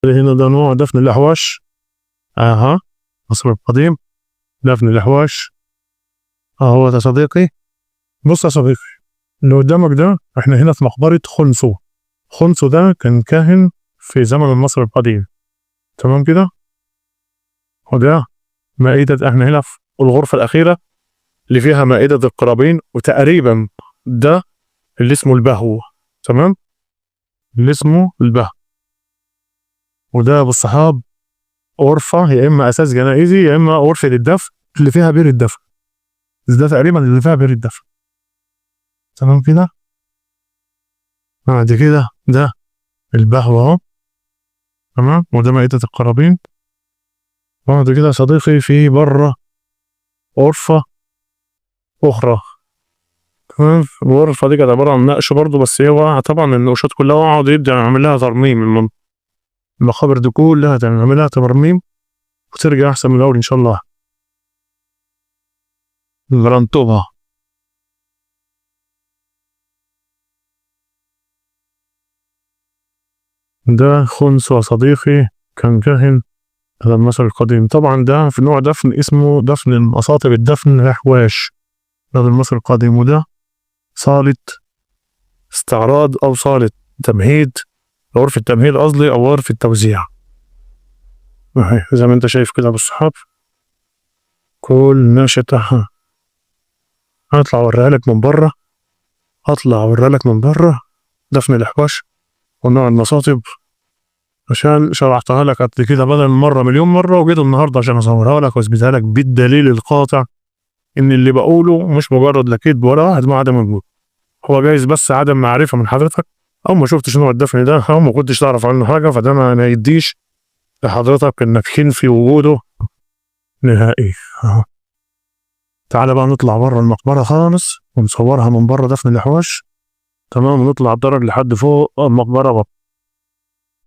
هنا ده نوع دفن الأحواش. مصر القديم دفن الأحواش اهو يا صديقي. بص يا صديقي، اللي قدامك ده احنا هنا في مقبرة خنسو. خنسو ده كان كاهن في زمن مصر القديم، تمام كده. وده مائدة، احنا هنا في الغرفة الأخيرة اللي فيها مائدة القرابين، وتقريبا ده اللي اسمه البهو، تمام، اللي اسمه البهو. وده بالصحاب غرفة يا إما أساس جنائزي يا إما غرفة الدفن اللي فيها بير الدفن. ده تقريبا اللي فيها بير الدفن، تمام كده. بعد كده ده البهو اهو، تمام، وده مائدة القرابين. بعد كده يا صديقي في بره غرفة أخرى، تمام. الغرفة دي كانت عبارة عن نقش برضه، بس هي واقعة طبعا، النقوشات كلها واقعة، ودي يبدأ يعمل لها ترميم. المقابر دي كلها تعمل لها ترميم وترجع أحسن من الأول إن شاء الله. جرانتوها. ده خنسو يا صديقي، كان كاهن هذا المصري القديم. طبعا ده في نوع دفن اسمه دفن المصاطب، الدفن الأحواش هذا المصري القديم. وده صالة استعراض أو صالة تمهيد، غرفة تمهيد قصدي، أو غرفة توزيع. زي ما أنت شايف كده بالصحاب كل ناشطة. هطلع أوريها لك من بره، دفن الأحواش ونوع المصاطب، عشان شرحتها لك قبل كده بدل مرة مليون مرة، وجيت النهاردة عشان أصورها لك وأثبتها لك بالدليل القاطع إن اللي بقوله مش مجرد لا كذب ولا واحد ما عدم وجود. هو جايز بس عدم معرفة من حضرتك، أو ما شفتش نوع الدفن ده، أو ما كنتش تعرف عنه حاجة، فده ما يديش لحضرتك إنك تنفي وجوده نهائي. تعالى بقى نطلع بره المقبرة خالص ونصورها من بره دفن الأحواش، تمام، ونطلع الدرج لحد فوق المقبرة.